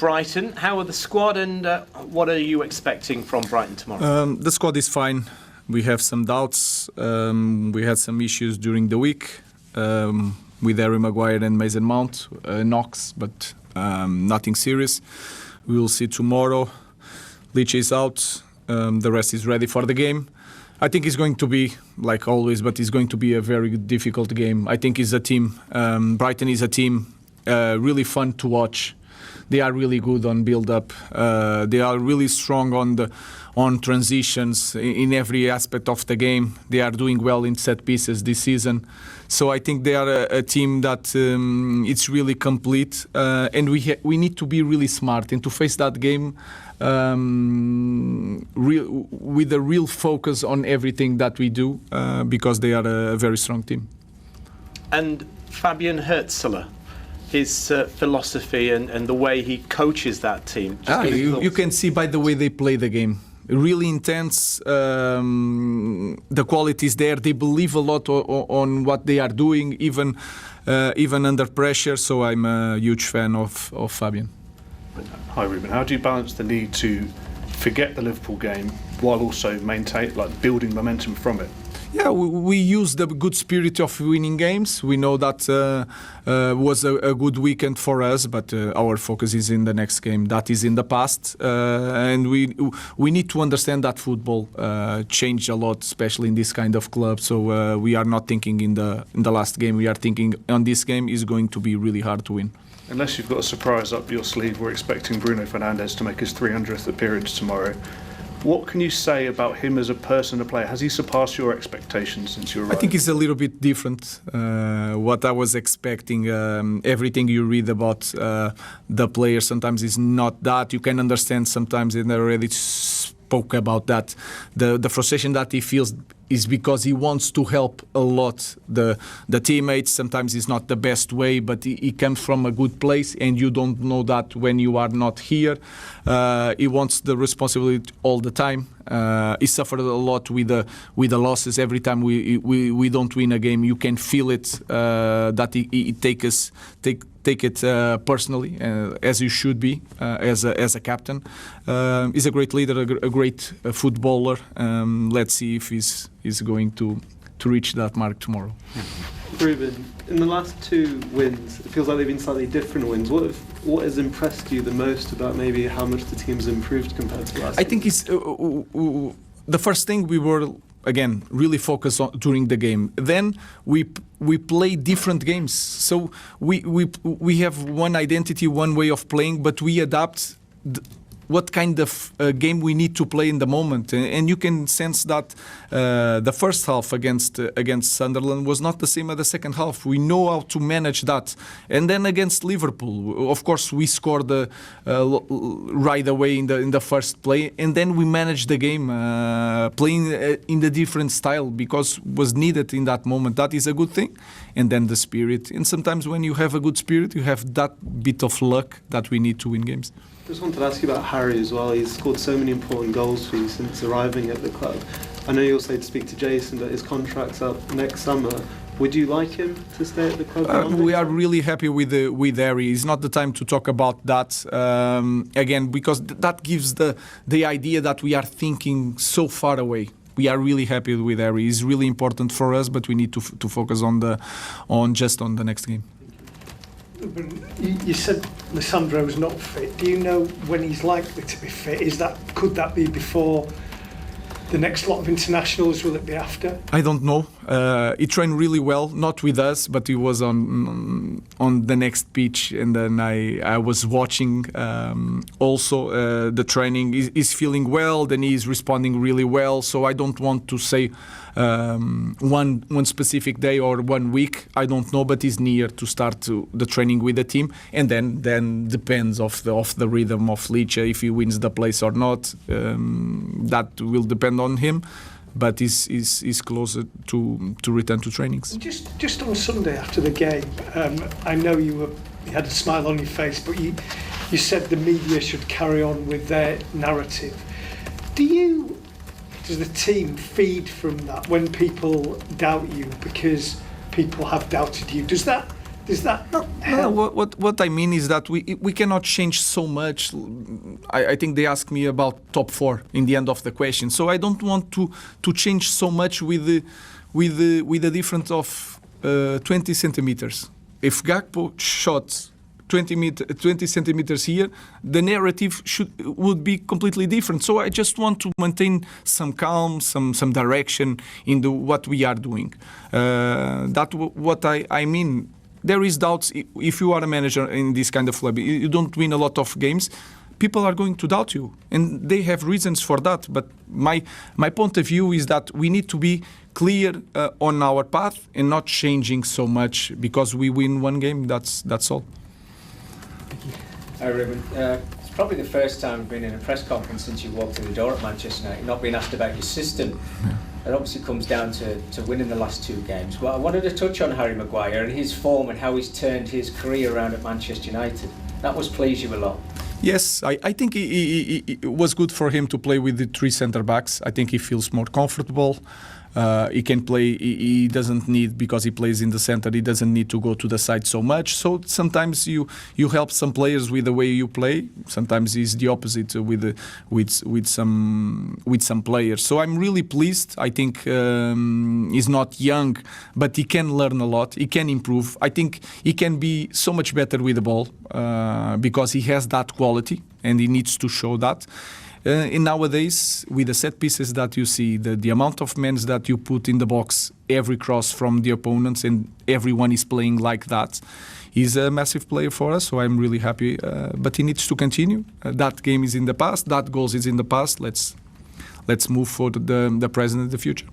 Brighton. How are the squad, and what are you expecting from Brighton tomorrow? The squad is fine. We have some doubts. We had some issues during the week with Harry Maguire and Mason Mount, knocks, but nothing serious. We will see tomorrow. Lich is out. The rest is ready for the game. I think it's going to be, like always, but it's going to be a very difficult game. I think it's a team. Brighton is a team really fun to watch. They are really good on build-up. They are really strong on transitions in every aspect of the game. They are doing well in set pieces this season. So I think they are a team that it's really complete. And we need to be really smart and to face that game with a real focus on everything that we do because they are a very strong team. And Fabian Hürzeler, his philosophy and the way he coaches that team. You can see by the way they play the game. Really intense. The quality is there. They believe a lot on what they are doing, even under pressure. So I'm a huge fan of Fabian. Hi Ruben, how do you balance the need to forget the Liverpool game while also maintain, building momentum from it? Yeah, we use the good spirit of winning games. We know that was a good weekend for us, but our focus is in the next game. That is in the past, and we need to understand that football changed a lot, especially in this kind of club. So we are not thinking in the last game. We are thinking on this game is going to be really hard to win. Unless you've got a surprise up your sleeve, we're expecting Bruno Fernandes to make his 300th appearance tomorrow. What can you say about him as a person, a player? Has he surpassed your expectations since you arrived? I think he's a little bit different. What I was expecting, everything you read about the player sometimes is not that. You can understand sometimes, and I already spoke about that. The frustration that he feels is because he wants to help a lot the teammates. Sometimes it's not the best way, but he comes from a good place, and you don't know that when you are not here. He wants the responsibility all the time. He suffered a lot with the losses. Every time we don't win a game, you can feel it that he take it personally, as you should be as a captain. He's a great leader, a great footballer. Let's see if he's going to reach that mark tomorrow. Ruben, in the last two wins, it feels like they've been slightly different wins. What has impressed you the most about maybe how much the team's improved compared to last? I think it's the first thing we were again really focused on during the game. Then we play different games, so we have one identity, one way of playing, but we adapt what kind of game we need to play in the moment, and you can sense that the first half against Sunderland was not the same as the second half. We know how to manage that, and then against Liverpool, of course, we scored right away in the first play, and then we managed the game playing in the different style because was needed in that moment. That is a good thing, and then the spirit. And sometimes when you have a good spirit, you have that bit of luck that we need to win games. I just wanted to ask you about Harry as well. He's scored so many important goals for you since arriving at the club. I know you also had to speak to Jason, but his contract's up next summer. Would you like him to stay at the club? We are really happy with Harry. It's not the time to talk about that again, because that gives the idea that we are thinking so far away. We are really happy with Harry. He's really important for us, but we need to focus on the next game. You said Lisandro's not fit. Do you know when he's likely to be fit? Could that be before the next lot of internationals? Will it be after? I don't know. He trained really well, not with us, but he was on the next pitch, and then I was watching also the training. He's feeling well, then he's responding really well. So I don't want to say one specific day or 1 week. I don't know, but he's near to start the training with the team, and then depends of the rhythm of Lich if he wins the place or not. That will depend on him. But he's closer to return to trainings. Just on Sunday after the game, I know you had a smile on your face, but you said the media should carry on with their narrative. Does the team feed from that when people doubt you because people have doubted you? Does Does that No, help? what I mean is that we cannot change so much. I think they asked me about top 4 in the end of the question, so I don't want to change so much with the difference of 20 centimeters. If Gakpo shot 20 centimeters here, the narrative would be completely different. So I just want to maintain some calm, some direction in what we are doing. What I mean. There is doubts. If you are a manager in this kind of club, you don't win a lot of games, people are going to doubt you, and they have reasons for that. But my point of view is that we need to be clear on our path and not changing so much because we win one game. That's all. Hi Ruben. It's probably the first time you've been in a press conference since you walked through the door at Manchester United, not being asked about your system. Yeah. It obviously comes down to winning the last 2 games. Well, I wanted to touch on Harry Maguire and his form and how he's turned his career around at Manchester United. That must please you a lot. Yes, I think it was good for him to play with the 3 centre-backs. I think he feels more comfortable. He can play, he doesn't need, because he plays in the center, he doesn't need to go to the side so much. So sometimes you help some players with the way you play. Sometimes it's the opposite with some players. So I'm really pleased. I think he's not young, but he can learn a lot. He can improve. I think he can be so much better with the ball because he has that quality and he needs to show that. And nowadays, with the set pieces that you see, the amount of men that you put in the box, every cross from the opponents, and everyone is playing like that, he's a massive player for us. So I'm really happy. But he needs to continue. That game is in the past. That goal is in the past. Let's move for the present and the future.